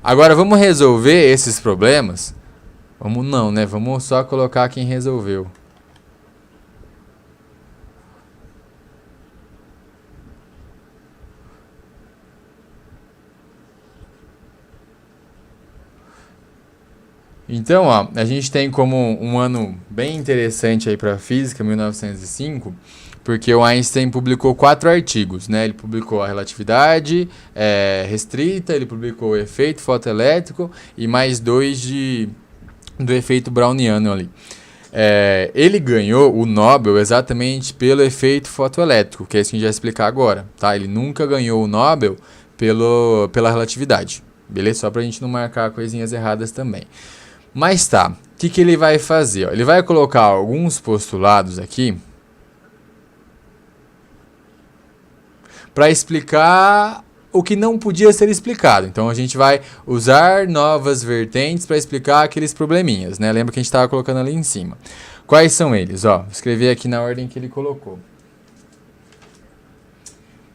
Agora vamos resolver esses problemas? Vamos não, né? Vamos só colocar quem resolveu. Então, ó, a gente tem como um ano bem interessante aí para física, 1905, porque o Einstein publicou 4 artigos, né? Ele publicou a relatividade restrita, ele publicou o efeito fotoelétrico e mais 2 do efeito browniano ali. Ele ganhou o Nobel exatamente pelo efeito fotoelétrico, que é isso que a gente vai explicar agora, tá? Ele nunca ganhou o Nobel pela relatividade, beleza? Só pra gente não marcar coisinhas erradas também. Mas tá, o que ele vai fazer? Ó, ele vai colocar alguns postulados aqui para explicar o que não podia ser explicado. Então a gente vai usar novas vertentes para explicar aqueles probleminhas, né? Lembra que a gente estava colocando ali em cima. Quais são eles? Ó, vou escrever aqui na ordem que ele colocou.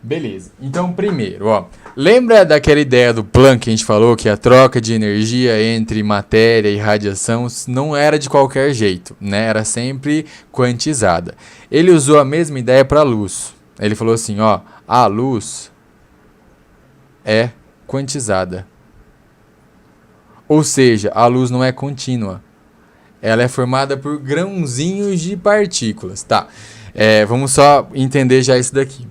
Beleza, então primeiro, ó, lembra daquela ideia do Planck que a gente falou que a troca de energia entre matéria e radiação não era de qualquer jeito, né? Era sempre quantizada. Ele usou a mesma ideia para a luz. Ele falou assim, ó, a luz é quantizada. Ou seja, a luz não é contínua. Ela é formada por grãozinhos de partículas, tá? Vamos só entender já isso daqui.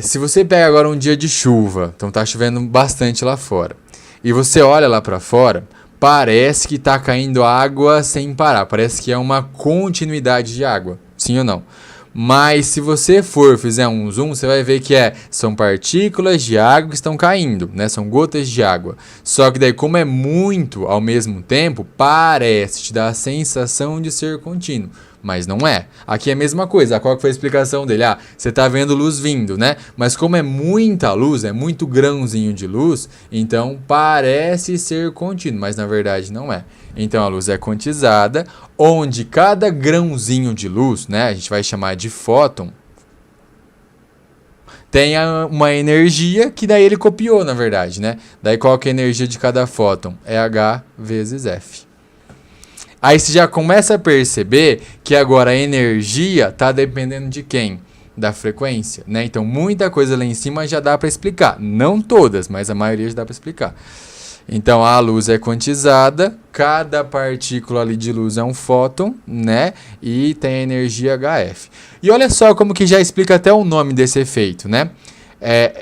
Se você pega agora um dia de chuva, então tá chovendo bastante lá fora, e você olha lá para fora, parece que tá caindo água sem parar, parece que é uma continuidade de água, sim ou não? Mas se você fizer um zoom, você vai ver que são partículas de água que estão caindo, né? São gotas de água. Só que daí, como é muito ao mesmo tempo, te dá a sensação de ser contínuo. Mas não é. Aqui é a mesma coisa. Qual que foi a explicação dele? Você está vendo luz vindo, né? Mas como é muita luz, é muito grãozinho de luz, então parece ser contínuo, mas na verdade não é. Então a luz é quantizada, onde cada grãozinho de luz, né, a gente vai chamar de fóton, tem uma energia que daí ele copiou, na verdade, né? Daí qual que é a energia de cada fóton? É H vezes F. Aí você já começa a perceber que agora a energia está dependendo de quem? Da frequência, né? Então muita coisa lá em cima já dá para explicar. Não todas, mas a maioria já dá para explicar. Então a luz é quantizada, cada partícula ali de luz é um fóton, né? E tem a energia HF. E olha só como que já explica até o nome desse efeito, né?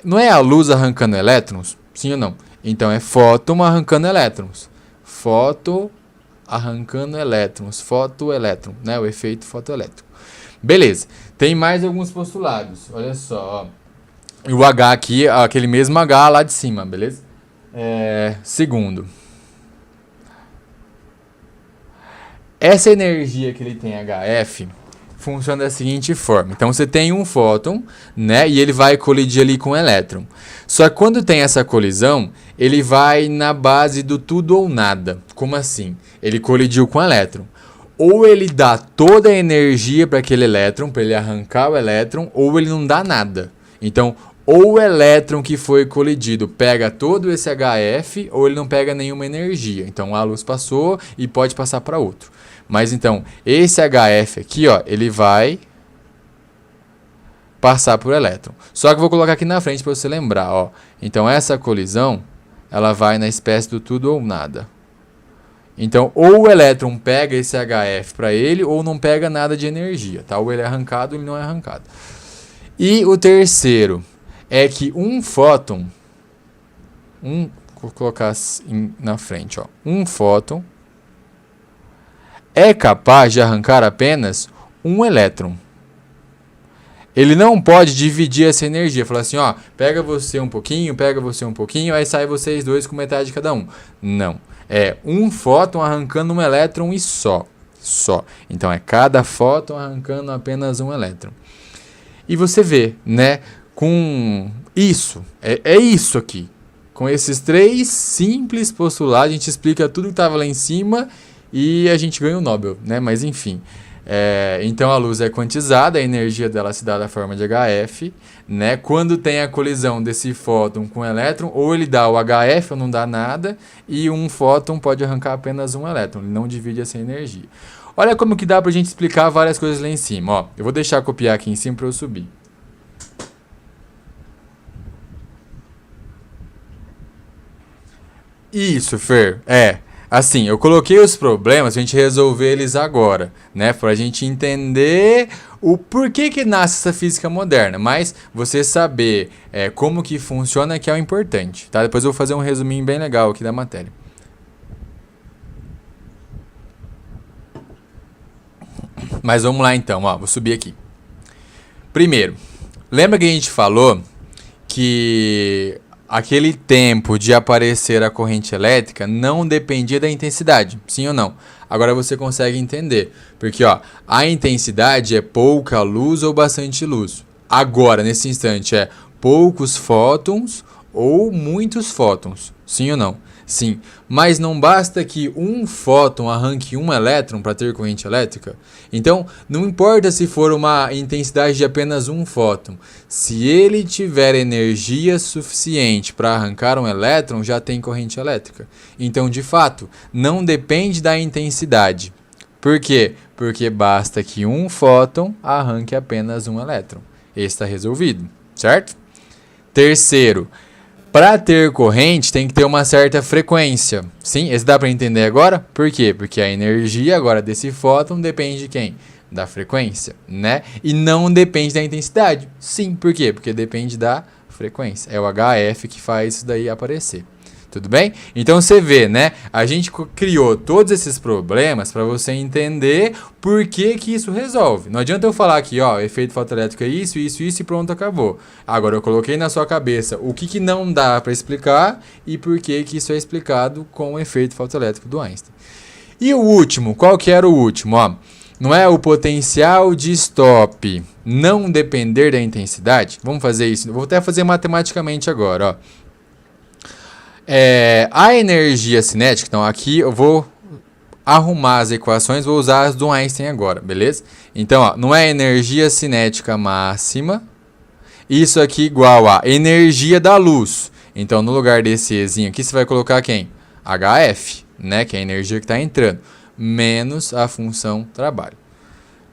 Não é a luz arrancando elétrons? Sim ou não? Então é fóton arrancando elétrons. Fotoelétron, né? O efeito fotoelétrico. Beleza. Tem mais alguns postulados. Olha só, ó. E o H aqui, aquele mesmo H lá de cima, beleza? Segundo. Essa energia que ele tem HF funciona da seguinte forma. Então você tem um fóton, né? E ele vai colidir ali com o elétron. Só que quando tem essa colisão, ele vai na base do tudo ou nada. Como assim? Ele colidiu com o elétron. Ou ele dá toda a energia para aquele elétron, para ele arrancar o elétron, ou ele não dá nada. Então, ou o elétron que foi colidido pega todo esse HF, ou ele não pega nenhuma energia. Então a luz passou e pode passar para outro. Mas então, esse HF aqui, ó, ele vai passar por elétron. Só que eu vou colocar aqui na frente para você lembrar, ó. Então essa colisão, ela vai na espécie do tudo ou nada. Então, ou o elétron pega esse HF para ele, ou não pega nada de energia, tá? Ou ele é arrancado, ou ele não é arrancado. E o terceiro é que um fóton, vou colocar na frente, ó. Um fóton é capaz de arrancar apenas um elétron. Ele não pode dividir essa energia, falar assim, ó, pega você um pouquinho, aí sai vocês dois com metade de cada um. Não. É um fóton arrancando um elétron e só. Então é cada fóton arrancando apenas um elétron. E você vê, né, com isso, é isso aqui. Com esses 3 simples postulados, a gente explica tudo que estava lá em cima e a gente ganha o Nobel, né? Mas enfim, Então a luz é quantizada, a energia dela se dá da forma de HF, né? Quando tem a colisão desse fóton com o elétron, ou ele dá o HF ou não dá nada, e um fóton pode arrancar apenas um elétron, ele não divide essa energia. Olha como que dá pra gente explicar várias coisas lá em cima. Ó, eu vou deixar copiar aqui em cima para eu subir. Isso, Fer. Assim, eu coloquei os problemas pra gente resolver eles agora, né? Pra gente entender o porquê que nasce essa física moderna. Mas você saber como que funciona que é o importante, tá? Depois eu vou fazer um resuminho bem legal aqui da matéria. Mas vamos lá então, ó. Vou subir aqui. Primeiro, lembra que a gente falou que aquele tempo de aparecer a corrente elétrica não dependia da intensidade, sim ou não? Agora você consegue entender, porque ó, a intensidade é pouca luz ou bastante luz. Agora, nesse instante, é poucos fótons ou muitos fótons, sim ou não? Sim, mas não basta que um fóton arranque um elétron para ter corrente elétrica? Então, não importa se for uma intensidade de apenas um fóton, se ele tiver energia suficiente para arrancar um elétron, já tem corrente elétrica. Então, de fato, não depende da intensidade. Por quê? Porque basta que um fóton arranque apenas um elétron. Esse está resolvido, certo? Terceiro, para ter corrente tem que ter uma certa frequência. Sim, esse dá para entender agora? Por quê? Porque a energia agora desse fóton depende de quem? Da frequência, né? E não depende da intensidade. Sim, por quê? Porque depende da frequência. É o HF que faz isso daí aparecer. Tudo bem? Então você vê, né? A gente criou todos esses problemas para você entender por que que isso resolve. Não adianta eu falar aqui, ó, efeito fotoelétrico é isso, isso, isso e pronto, acabou. Agora eu coloquei na sua cabeça o que que não dá para explicar e por que que isso é explicado com o efeito fotoelétrico do Einstein. E o último, qual que era o último? Ó, não é o potencial de stop não depender da intensidade? Vamos fazer isso. Vou até fazer matematicamente agora, ó. A energia cinética, então aqui eu vou arrumar as equações, vou usar as do Einstein agora, beleza? Então, ó, não é energia cinética máxima, isso aqui igual a energia da luz. Então, no lugar desse Ezinho aqui, você vai colocar quem? HF, né? Que é a energia que está entrando, menos a função trabalho.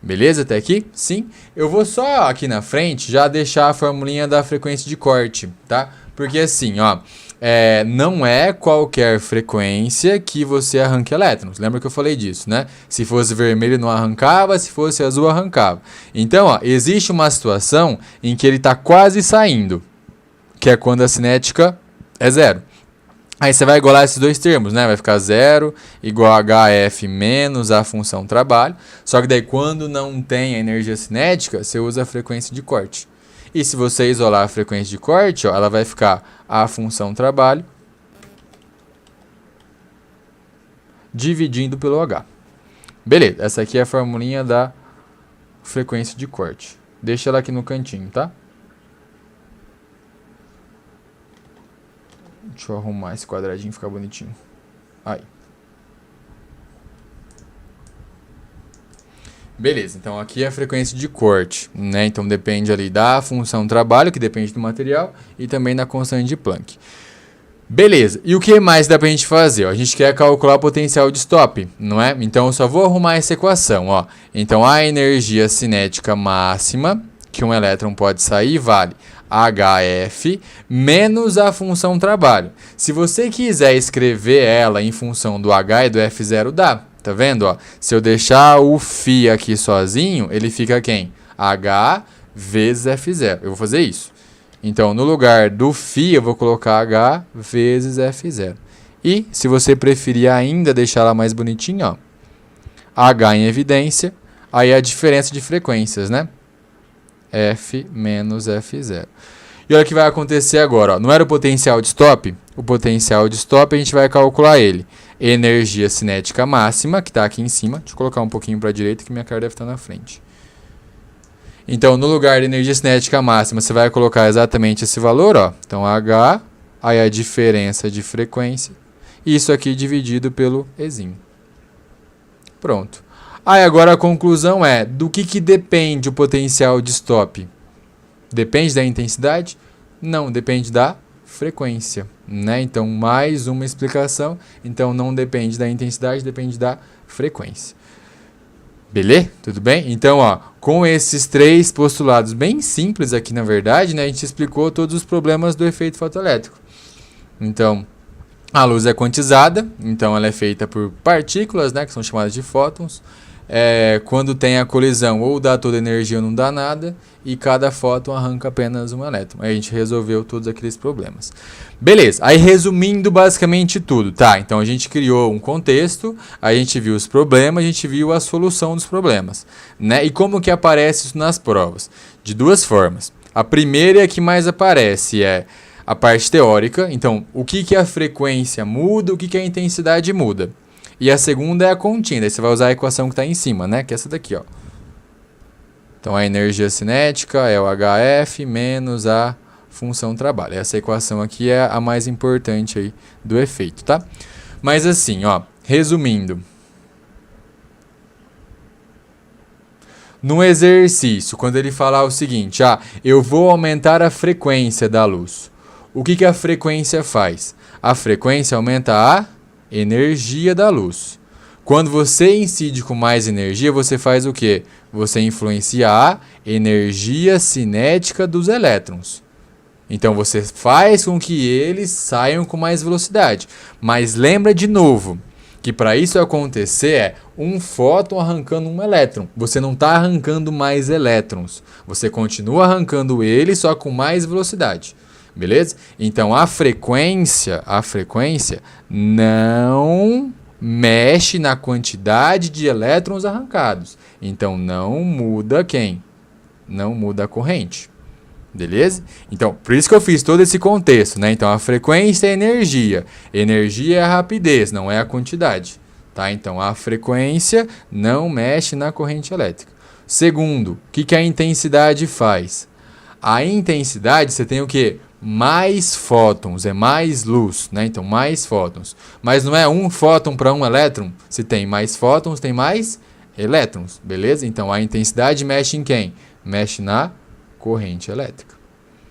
Beleza até aqui? Sim. Eu vou só aqui na frente já deixar a formulinha da frequência de corte, tá? Porque assim, ó, não é qualquer frequência que você arranque elétrons. Lembra que eu falei disso, né? Se fosse vermelho não arrancava, se fosse azul arrancava. Então, ó, existe uma situação em que ele está quase saindo, que é quando a cinética é zero. Aí você vai igualar esses dois termos, né? Vai ficar 0 igual a HF menos a função trabalho. Só que daí quando não tem a energia cinética, você usa a frequência de corte. E se você isolar a frequência de corte, ó, ela vai ficar a função trabalho dividindo pelo H. Beleza, essa aqui é a formulinha da frequência de corte. Deixa ela aqui no cantinho, tá? Deixa eu arrumar esse quadradinho ficar bonitinho. Aí. Beleza, então aqui é a frequência de corte, né? Então depende ali da função trabalho, que depende do material, e também da constante de Planck. Beleza, e o que mais dá pra gente fazer? Ó, a gente quer calcular o potencial de stop, não é? Então eu só vou arrumar essa equação, ó. Então a energia cinética máxima que um elétron pode sair vale HF menos a função trabalho. Se você quiser escrever ela em função do H e do F0, dá. Tá vendo? Ó? Se eu deixar o φ aqui sozinho, ele fica quem? H vezes F0. Eu vou fazer isso. Então, no lugar do φ, eu vou colocar H vezes F0. E, se você preferir ainda deixar ela mais bonitinha, ó, H em evidência, aí a diferença de frequências, né? F menos F0. E olha o que vai acontecer agora. Ó. Não era o potencial de stop? O potencial de stop a gente vai calcular ele. Energia cinética máxima, que está aqui em cima. Deixa eu colocar um pouquinho para a direita, que minha cara deve estar na frente. Então, no lugar de energia cinética máxima, você vai colocar exatamente esse valor. Ó. Então, H, aí a diferença de frequência. Isso aqui dividido pelo Ezinho. Pronto. Aí agora a conclusão é, do que depende o potencial de stop? Depende da intensidade? Não, depende da frequência, né? Então, mais uma explicação. Então, não depende da intensidade, depende da frequência. Beleza? Tudo bem? Então, ó, com esses 3 postulados bem simples aqui, na verdade, né, a gente explicou todos os problemas do efeito fotoelétrico. Então, a luz é quantizada, então ela é feita por partículas, né, que são chamadas de fótons. Quando tem a colisão, ou dá toda a energia ou não dá nada, e cada fóton arranca apenas um elétron. Aí a gente resolveu todos aqueles problemas. Beleza, aí resumindo basicamente tudo, tá? Então a gente criou um contexto, a gente viu os problemas, a gente viu a solução dos problemas, né? E como que aparece isso nas provas? De 2 formas. A primeira e a que mais aparece é a parte teórica, então o que a frequência muda, o que a intensidade muda. E a segunda é a contínua, aí você vai usar a equação que está em cima, né? Que é essa daqui, ó. Então a energia cinética é o HF menos a função trabalho. Essa equação aqui é a mais importante aí do efeito, tá? Mas assim, ó, resumindo. No exercício, quando ele falar o seguinte, eu vou aumentar a frequência da luz. O que a frequência faz? A frequência aumenta a energia da luz. Quando você incide com mais energia, você faz o quê? Você influencia a energia cinética dos elétrons. Então você faz com que eles saiam com mais velocidade. Mas lembra de novo que para isso acontecer é um fóton arrancando um elétron. Você não está arrancando mais elétrons. Você continua arrancando ele, só com mais velocidade. Beleza? Então a frequência não mexe na quantidade de elétrons arrancados. Então não muda quem? Não muda a corrente. Beleza? Então, por isso que eu fiz todo esse contexto, né? Então a frequência é energia. Energia é a rapidez, não é a quantidade. Tá? Então a frequência não mexe na corrente elétrica. Segundo, o que a intensidade faz? A intensidade, você tem o quê? Mais fótons, é mais luz, né? Então, mais fótons. Mas não é um fóton para um elétron. Se tem mais fótons, tem mais elétrons, beleza? Então, a intensidade mexe em quem? Mexe na corrente elétrica.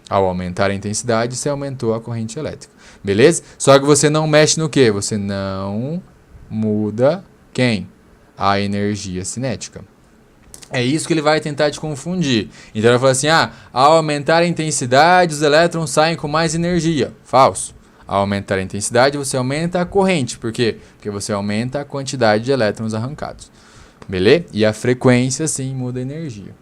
Ao aumentar a intensidade, você aumentou a corrente elétrica, beleza? Só que você não mexe no quê? Você não muda quem? A energia cinética. É isso que ele vai tentar te confundir. Então ele vai falar assim, ao aumentar a intensidade, os elétrons saem com mais energia. Falso. Ao aumentar a intensidade, você aumenta a corrente. Por quê? Porque você aumenta a quantidade de elétrons arrancados. Beleza? E a frequência, sim, muda a energia.